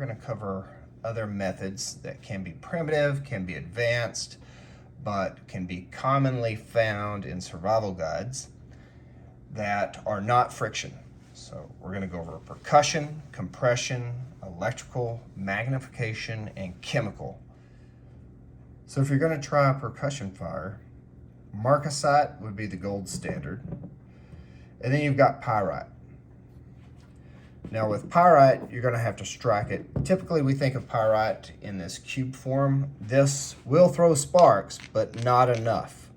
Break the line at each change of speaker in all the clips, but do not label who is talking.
we're going to cover other methods that can be primitive, can be advanced, but can be commonly found in survival guides that are not friction. So we're going to go over percussion, compression, electrical, magnification, and chemical. So if you're going to try a percussion fire, marcasite would be the gold standard. And then you've got pyrite. Now with pyrite, you're going to have to strike it. Typically we think of pyrite in this cube form. This will throw sparks, but not enough.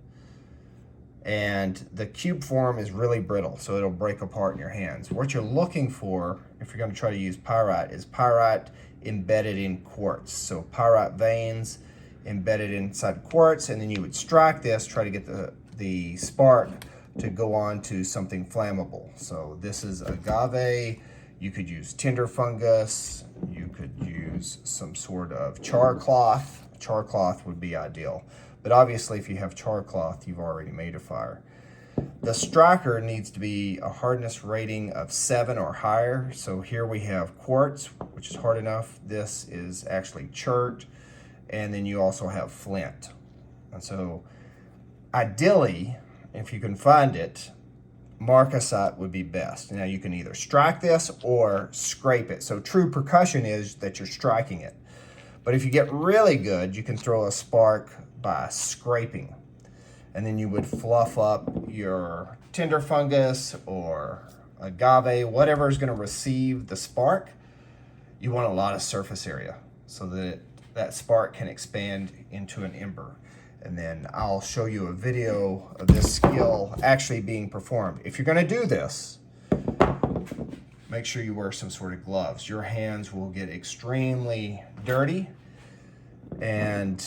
And the cube form is really brittle, so it'll break apart in your hands. What you're looking for, if you're going to try to use pyrite, is pyrite embedded in quartz. So pyrite veins embedded inside quartz, and then you would strike this, try to get the spark to go on to something flammable. So this is agave. You could use tinder fungus. You could use some sort of char cloth. Char cloth would be ideal. But obviously, if you have char cloth, you've already made a fire. The striker needs to be a hardness rating of 7 or higher. So here we have quartz, which is hard enough. This is actually chert. And then you also have flint. And so ideally, if you can find it, marcasite would be best. Now you can either strike this or scrape it. So true percussion is that you're striking it. But if you get really good, you can throw a spark by scraping. And then you would fluff up your tinder fungus or agave, whatever is going to receive the spark. You want a lot of surface area so that that spark can expand into an ember. And then I'll show you a video of this skill actually being performed. If you're going to do this, make sure you wear some sort of gloves. Your hands will get extremely dirty and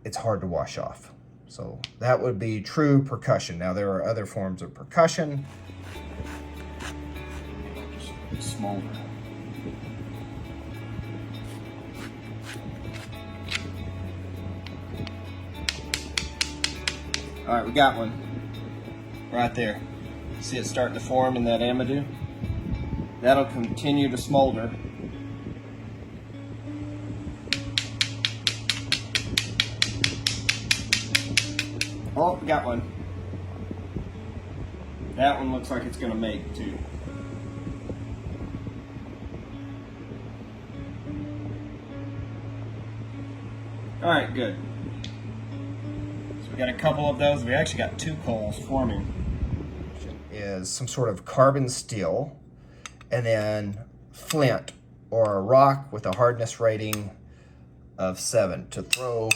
it's hard to wash off. So that would be true percussion. Now there are other forms of percussion. Smolder. All right, we got one right there. See it starting to form in that amadou? That'll continue to smolder. Oh, we got one. That one looks like it's gonna make too. All right, good. We got a couple of those. We actually got 2 coals forming. Is some sort of carbon steel and then flint or a rock with a hardness rating of 7 to throw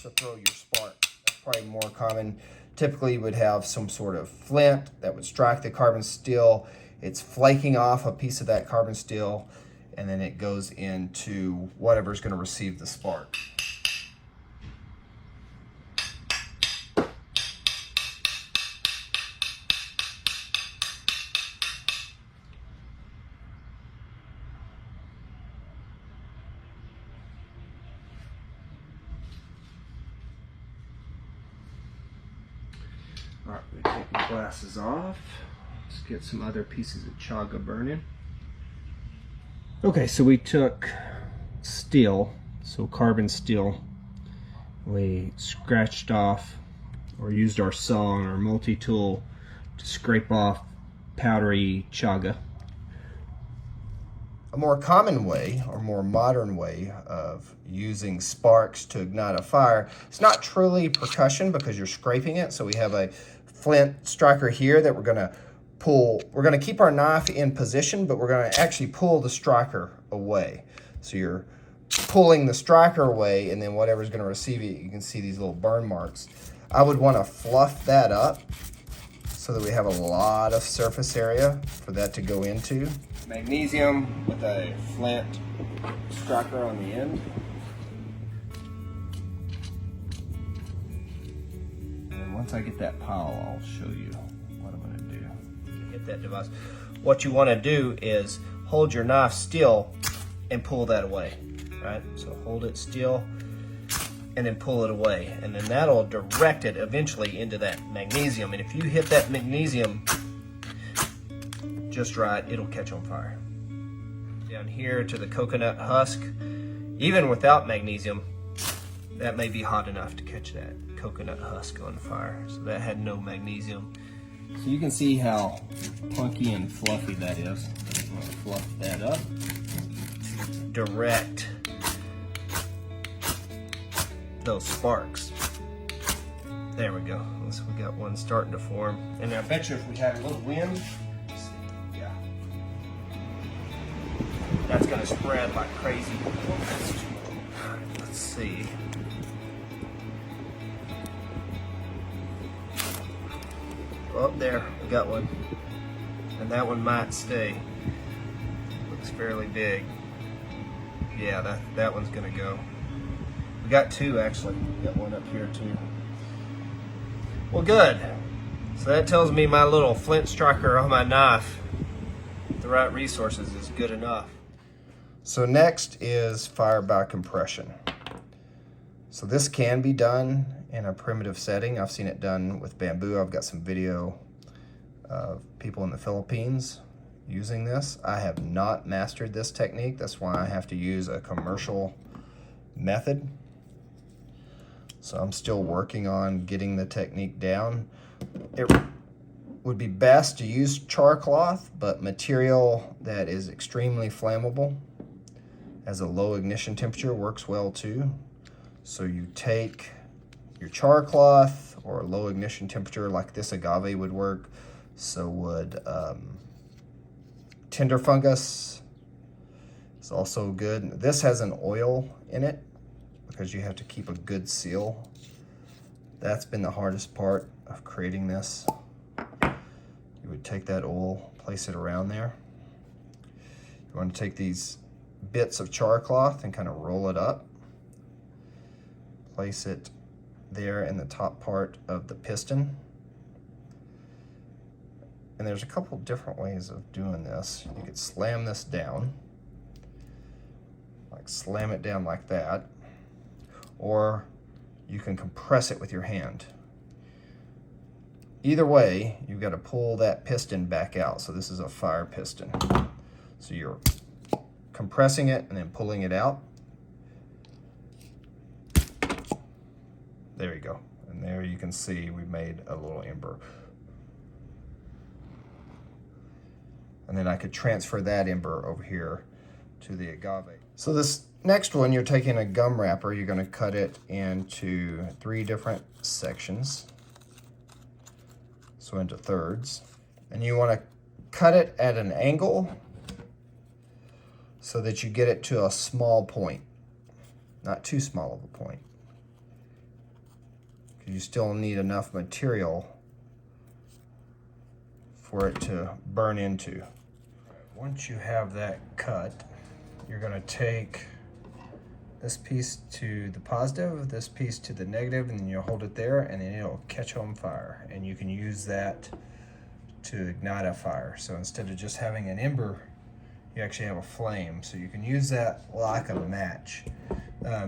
your spark. That's probably more common. Typically you would have some sort of flint that would strike the carbon steel. It's flaking off a piece of that carbon steel and then it goes into whatever's going to receive the spark. All right, we take the glasses off. Let's get some other pieces of chaga burning. Okay, so we took steel, so carbon steel. We scratched off or used our saw and our multi-tool to scrape off powdery chaga. A more common way or more modern way of using sparks to ignite a fire, it's not truly percussion because you're scraping it. So we have a flint striker here that we're gonna pull. We're gonna keep our knife in position, but we're gonna actually pull the striker away. So you're pulling the striker away and then whatever's gonna receive it, you can see these little burn marks. I would wanna fluff that up so that we have a lot of surface area for that to go into. Magnesium with a flint striker on the end. And once I get that pile, I'll show you what I'm going to do. To get that device, what you want to do is hold your knife still and pull that away, right? So hold it still and then pull it away, and then that'll direct it eventually into that magnesium. And if you hit that magnesium just right, it'll catch on fire. down here to the coconut husk. Even without magnesium, that may be hot enough to catch that coconut husk on fire. So that had no magnesium. So you can see how punky and fluffy that is. I'm going to fluff that up. Direct those sparks. There we go. So we got one starting to form. And I bet you if we had a little wind, yeah, that's gonna spread like crazy. Let's see. Oh, there, we got one. And that one might stay. Looks fairly big. Yeah, that one's gonna go. We got two actually. We got one up here too. Well, good. So that tells me my little flint striker on my knife, with the right resources, is good enough. So next is fire by compression. So this can be done in a primitive setting. I've seen it done with bamboo. I've got some video of people in the Philippines using this. I have not mastered this technique. That's why I have to use a commercial method. So I'm still working on getting the technique down. It would be best to use char cloth, but material that is extremely flammable as a low ignition temperature works well too. So you take your char cloth or a low ignition temperature like this agave would work. So would tinder fungus. It's also good. This has an oil in it because you have to keep a good seal. That's been the hardest part of creating this. You would take that oil, place it around there. You want to take these bits of char cloth and kind of roll it up. Place it there in the top part of the piston. And there's a couple different ways of doing this. You could slam this down, like slam it down like that, or you can compress it with your hand. Either way, you've got to pull that piston back out. So this is a fire piston. So you're compressing it and then pulling it out. There you go. And there you can see we made a little ember. And then I could transfer that ember over here to the agave. So this next one, you're taking a gum wrapper, you're gonna cut it into 3 different sections. So into thirds. And you wanna cut it at an angle so that you get it to a small point, not too small of a point. You still need enough material for it to burn into. Once you have that cut, you're gonna take this piece to the positive, this piece to the negative, and then you'll hold it there and then it'll catch on fire. And you can use that to ignite a fire. So instead of just having an ember, you actually have a flame. So you can use that like a match.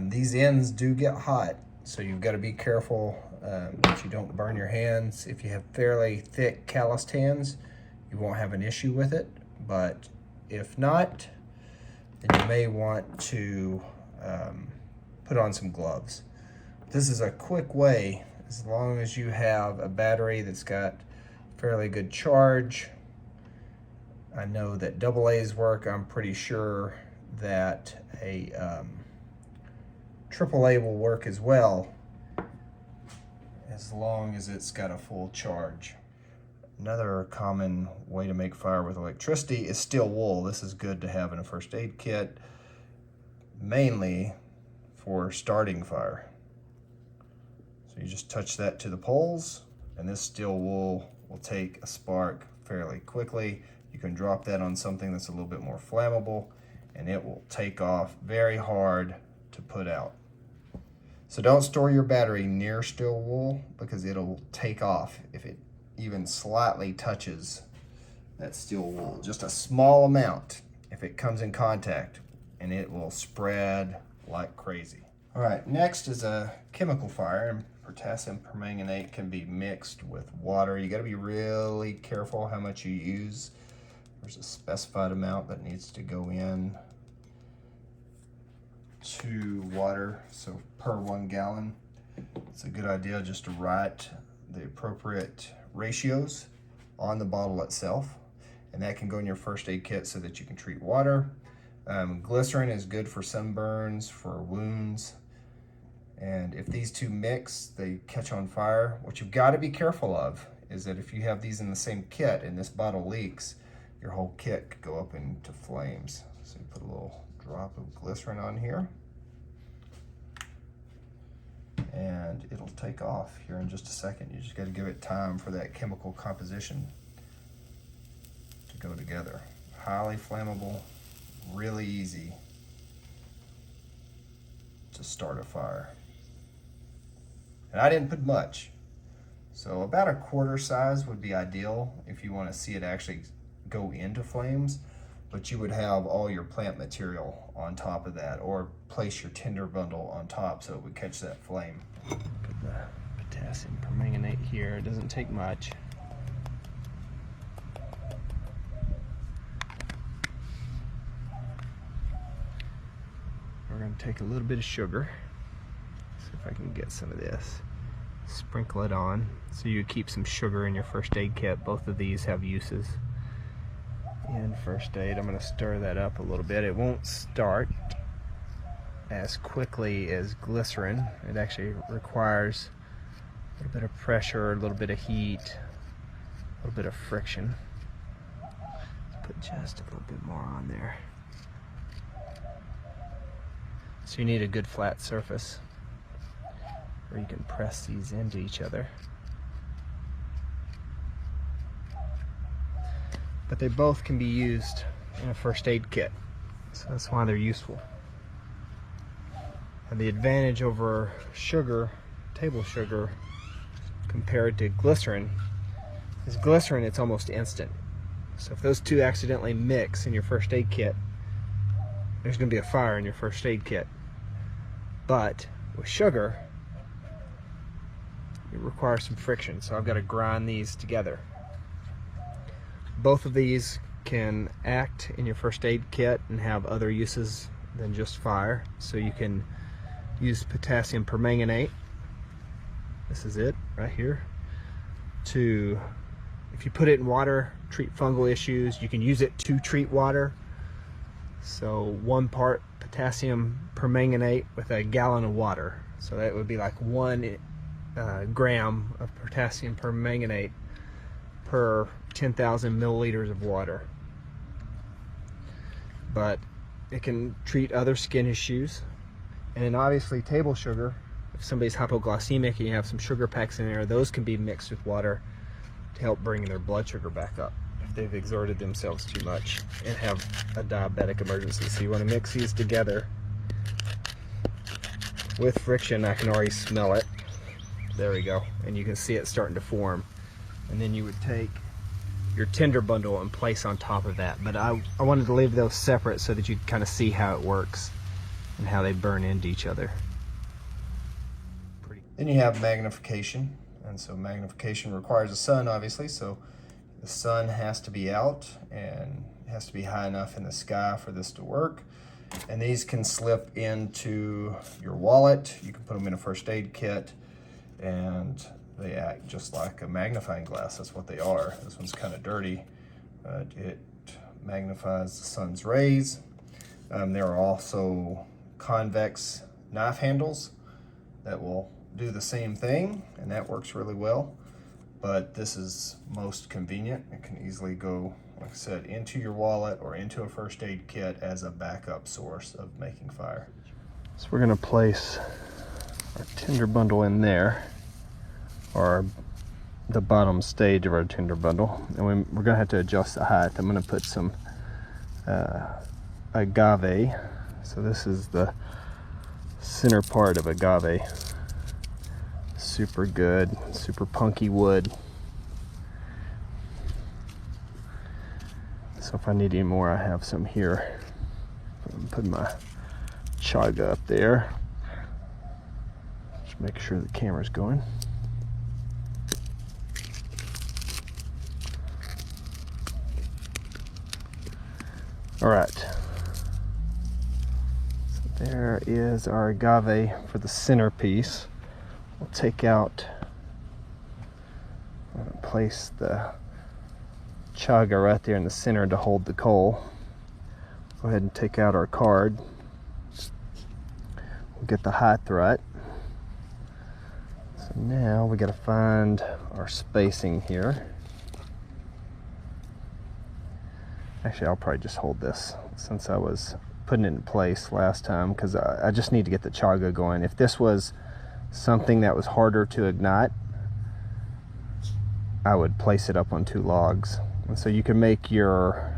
These ends do get hot, so you've got to be careful that you don't burn your hands. If you have fairly thick calloused hands, you won't have an issue with it. But if not, then you may want to put on some gloves. This is a quick way, as long as you have a battery that's got fairly good charge. I know that AA's work. I'm pretty sure that a AAA will work as well, as long as it's got a full charge. Another common way to make fire with electricity is steel wool. This is good to have in a first aid kit, mainly for starting fire. So you just touch that to the poles, and this steel wool will take a spark fairly quickly. You can drop that on something that's a little bit more flammable, and it will take off very hard to put out. So don't store your battery near steel wool because it'll take off if it even slightly touches that steel wool. Just a small amount if it comes in contact, and it will spread like crazy. All right, next is a chemical fire, and potassium permanganate can be mixed with water. You gotta be really careful how much you use. There's a specified amount that needs to go in to water, so per 1 gallon. It's a good idea just to write the appropriate ratios on the bottle itself, and that can go in your first aid kit so that you can treat water. Glycerin is good for sunburns, for wounds, and if these two mix, they catch on fire. What you've got to be careful of is that if you have these in the same kit and this bottle leaks, your whole kit could go up into flames. So you put a little drop of glycerin on here, and it'll take off here in just a second. You just got to give it time for that chemical composition to go together. Highly flammable, really easy to start a fire. And I didn't put much, so about a quarter size would be ideal if you want to see it actually go into flames, but you would have all your plant material on top of that, or place your tinder bundle on top so it would catch that flame. Put the potassium permanganate here. It doesn't take much. We're going to take a little bit of sugar. See if I can get some of this. Sprinkle it on so you keep some sugar in your first aid kit. Both of these have uses in first aid. I'm going to stir that up a little bit. It won't start as quickly as glycerin. It actually requires a little bit of pressure, a little bit of heat, a little bit of friction. Let's put just a little bit more on there. So you need a good flat surface where you can press these into each other. But they both can be used in a first aid kit, so that's why they're useful. And the advantage over sugar, table sugar, compared to glycerin, is glycerin, it's almost instant. So if those two accidentally mix in your first aid kit, there's going to be a fire in your first aid kit. But with sugar, it requires some friction, so I've got to grind these together. Both of these can act in your first aid kit and have other uses than just fire. So you can use potassium permanganate, this is it right here, to, if you put it in water, treat fungal issues. You can use it to treat water. So 1 part potassium permanganate with a gallon of water. So that would be like 1 gram of potassium permanganate per 10,000 milliliters of water. But it can treat other skin issues. And then obviously table sugar, if somebody's hypoglycemic and you have some sugar packs in there, those can be mixed with water to help bring their blood sugar back up if they've exerted themselves too much and have a diabetic emergency. So you want to mix these together with friction. I can already smell it. There we go. And you can see it starting to form. And then you would take your tinder bundle and place on top of that. But I wanted to leave those separate so that you kind of see how it works and how they burn into each other. Then you have magnification. And so magnification requires the sun, obviously. So the sun has to be out and it has to be high enough in the sky for this to work. And these can slip into your wallet. You can put them in a first aid kit, and they act just like a magnifying glass. That's what they are. This one's kind of dirty, but it magnifies the sun's rays. There are also convex knife handles that will do the same thing, and that works really well. But this is most convenient. It can easily go, like I said, into your wallet or into a first aid kit as a backup source of making fire. So we're going to place our tinder bundle in there, or the bottom stage of our tinder bundle, and we're going to have to adjust the height. I'm going to put some agave. So this is the center part of agave. Super good, super punky wood. So if I need any more, I have some here. Put my chaga up there. Just make sure the camera's going. All right. So there is our agave for the centerpiece. We'll take out, I'm gonna place the chaga right there in the center to hold the coal. Go ahead and take out our card. We'll get the high threat. So now we got to find our spacing here. Actually, I'll probably just hold this since I was putting it in place last time, because I just need to get the chaga going. If this was something that was harder to ignite, I would place it up on 2 logs. And so you can make your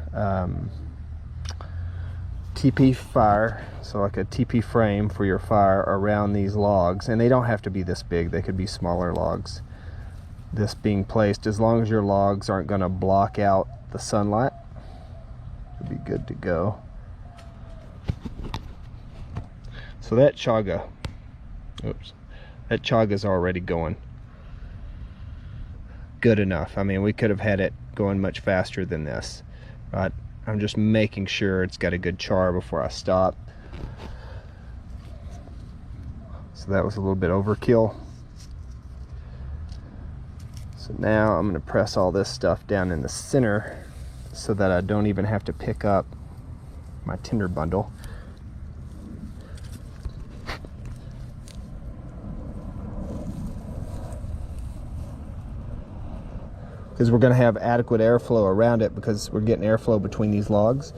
TP fire, so like a TP frame for your fire around these logs, and they don't have to be this big, they could be smaller logs. This being placed, as long as your logs aren't going to block out the sunlight, it'll be good to go. So that chaga, that chaga's already going good enough. I mean, we could have had it going much faster than this, right? I'm just making sure it's got a good char before I stop. So that was a little bit overkill. So now I'm going to press all this stuff down in the center so that I don't even have to pick up my tinder bundle. Because we're going to have adequate airflow around it, because we're getting airflow between these logs.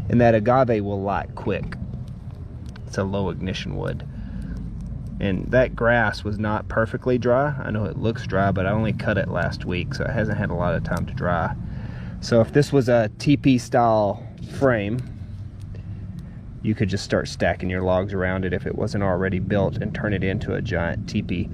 And that agave will light quick. It's a low ignition wood. And that grass was not perfectly dry. I know it looks dry, but I only cut it last week, so it hasn't had a lot of time to dry. So if this was a TP style frame, you could just start stacking your logs around it if it wasn't already built and turn it into a giant teepee.